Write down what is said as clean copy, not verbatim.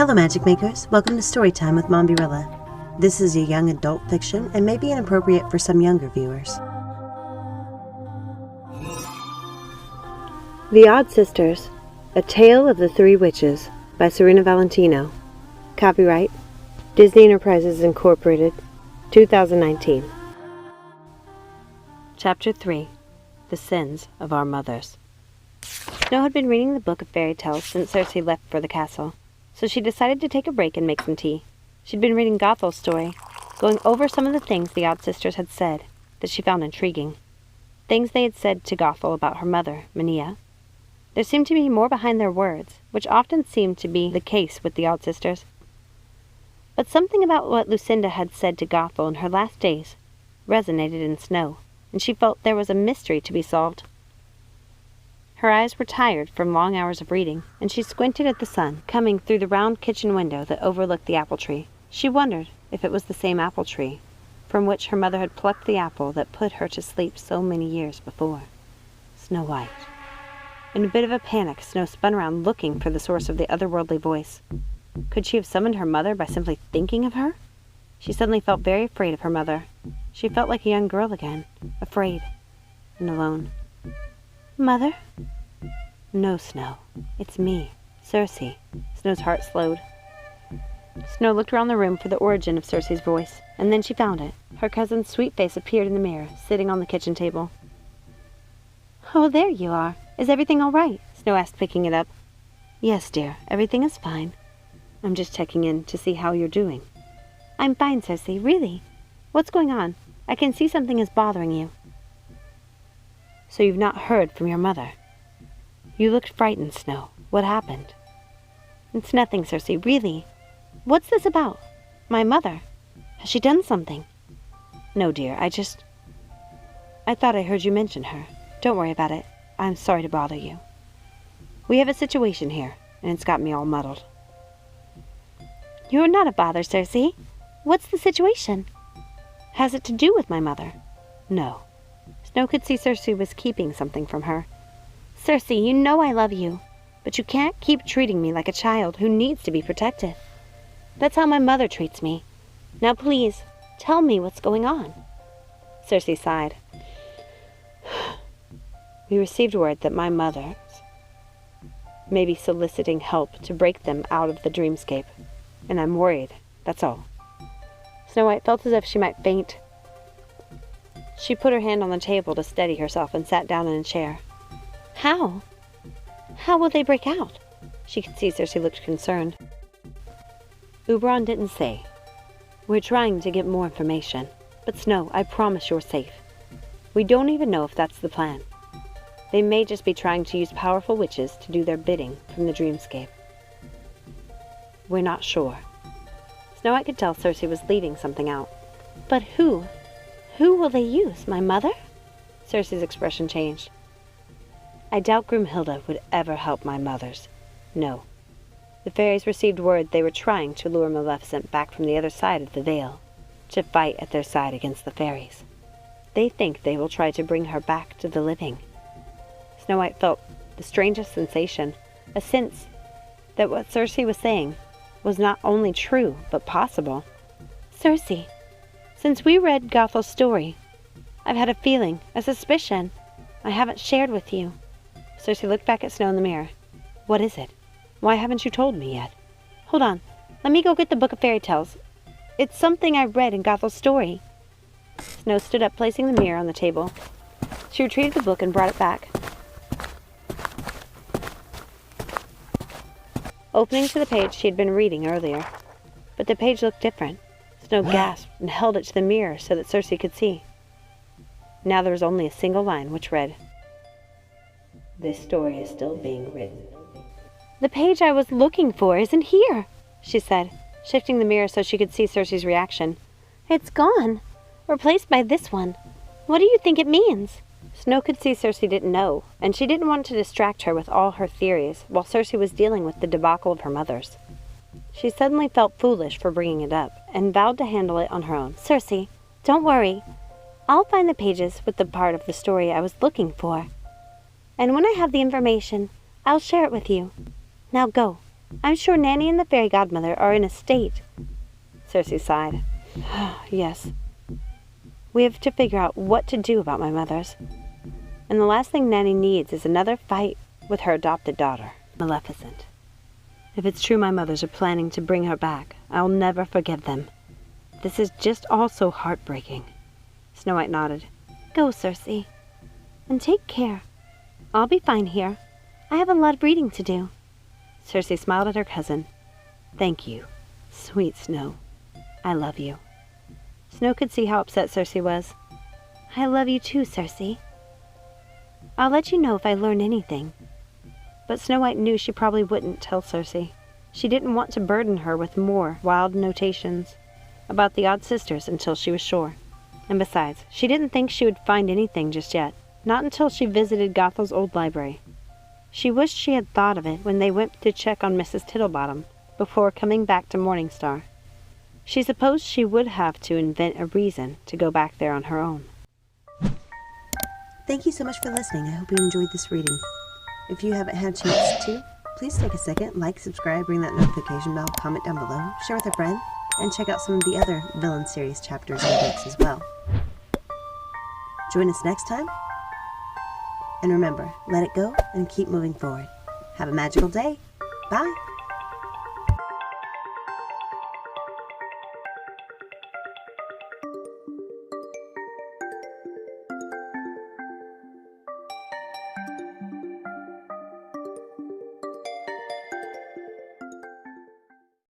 Hello Magic Makers, welcome to Storytime with Mombierella. This is a young adult fiction and may be inappropriate for some younger viewers. The Odd Sisters, A Tale of the Three Witches by Serena Valentino. Copyright, Disney Enterprises Incorporated, 2019. Chapter 3, The Sins of Our Mothers. Snow had been reading the book of fairy tales since Circe left for the castle, so she decided to take a break and make some tea. She'd been reading Gothel's story, going over some of the things the Odd Sisters had said that she found intriguing. Things they had said to Gothel about her mother, Mania. There seemed to be more behind their words, which often seemed to be the case with the Odd Sisters. But something about what Lucinda had said to Gothel in her last days resonated in Snow, and she felt there was a mystery to be solved. Her eyes were tired from long hours of reading, and she squinted at the sun coming through the round kitchen window that overlooked the apple tree. She wondered if it was the same apple tree from which her mother had plucked the apple that put her to sleep so many years before. Snow White. In a bit of a panic, Snow spun around looking for the source of the otherworldly voice. Could she have summoned her mother by simply thinking of her? She suddenly felt very afraid of her mother. She felt like a young girl again, afraid and alone. Mother? No, Snow. It's me, Circe. Snow's heart slowed. Snow looked around the room for the origin of Circe's voice, and then she found it. Her cousin's sweet face appeared in the mirror, sitting on the kitchen table. Oh, there you are. Is everything all right? Snow asked, picking it up. Yes, dear. Everything is fine. I'm just checking in to see how you're doing. I'm fine, Circe. Really? What's going on? I can see something is bothering you. So you've not heard from your mother? You looked frightened, Snow. What happened? It's nothing, Circe. Really. What's this about? My mother. Has she done something? No, dear. I thought I heard you mention her. Don't worry about it. I'm sorry to bother you. We have a situation here, and it's got me all muddled. You're not a bother, Circe. What's the situation? Has it to do with my mother? No. Snow could see Circe was keeping something from her. Circe, you know I love you, but you can't keep treating me like a child who needs to be protected. That's how my mother treats me. Now please, tell me what's going on. Circe sighed. We received word that my mother may be soliciting help to break them out of the dreamscape, and I'm worried, that's all. Snow White felt as if she might faint. She put her hand on the table to steady herself and sat down in a chair. How? How will they break out? She could see Circe looked concerned. Oberon didn't say. We're trying to get more information, but Snow, I promise you're safe. We don't even know if that's the plan. They may just be trying to use powerful witches to do their bidding from the dreamscape. We're not sure. Snow White could tell Circe was leaving something out. But who? Who will they use? My mother? Circe's expression changed. I doubt Grimhilda would ever help my mothers. No. The fairies received word they were trying to lure Maleficent back from the other side of the veil, to fight at their side against the fairies. They think they will try to bring her back to the living. Snow White felt the strangest sensation, a sense that what Circe was saying was not only true, but possible. Circe, since we read Gothel's story, I've had a feeling, a suspicion, I haven't shared with you. Circe looked back at Snow in the mirror. What is it? Why haven't you told me yet? Hold on. Let me go get the book of fairy tales. It's something I read in Gothel's story. Snow stood up, placing the mirror on the table. She retrieved the book and brought it back. Opening to the page she had been reading earlier. But the page looked different. Snow gasped and held it to the mirror so that Circe could see. Now there was only a single line, which read, This story is still being written. The page I was looking for isn't here, she said, shifting the mirror so she could see Circe's reaction. It's gone, replaced by this one. What do you think it means? Snow could see Circe didn't know, and she didn't want to distract her with all her theories while Circe was dealing with the debacle of her mother's. She suddenly felt foolish for bringing it up, and vowed to handle it on her own. Circe, don't worry. I'll find the pages with the part of the story I was looking for. And when I have the information, I'll share it with you. Now go. I'm sure Nanny and the fairy godmother are in a state. Cersei sighed. Yes. We have to figure out what to do about my mothers. And the last thing Nanny needs is another fight with her adopted daughter, Maleficent. If it's true my mothers are planning to bring her back, I'll never forgive them. This is just all so heartbreaking. Snow White nodded. Go, Cersei. And take care. I'll be fine here. I have a lot of reading to do. Cersei smiled at her cousin. Thank you, sweet Snow. I love you. Snow could see how upset Cersei was. I love you too, Cersei. I'll let you know if I learn anything. But Snow White knew she probably wouldn't tell Cersei. She didn't want to burden her with more wild notations about the odd sisters until she was sure. And besides, she didn't think she would find anything just yet, not until she visited Gothel's old library. She wished she had thought of it when they went to check on Mrs. Tittlebottom before coming back to Morningstar. She supposed she would have to invent a reason to go back there on her own. Thank you so much for listening. I hope you enjoyed this reading. If you haven't had a chance to, please take a second, like, subscribe, ring that notification bell, comment down below, share with a friend, and check out some of the other Villain series chapters and books as well. Join us next time. And remember, let it go and keep moving forward. Have a magical day. Bye.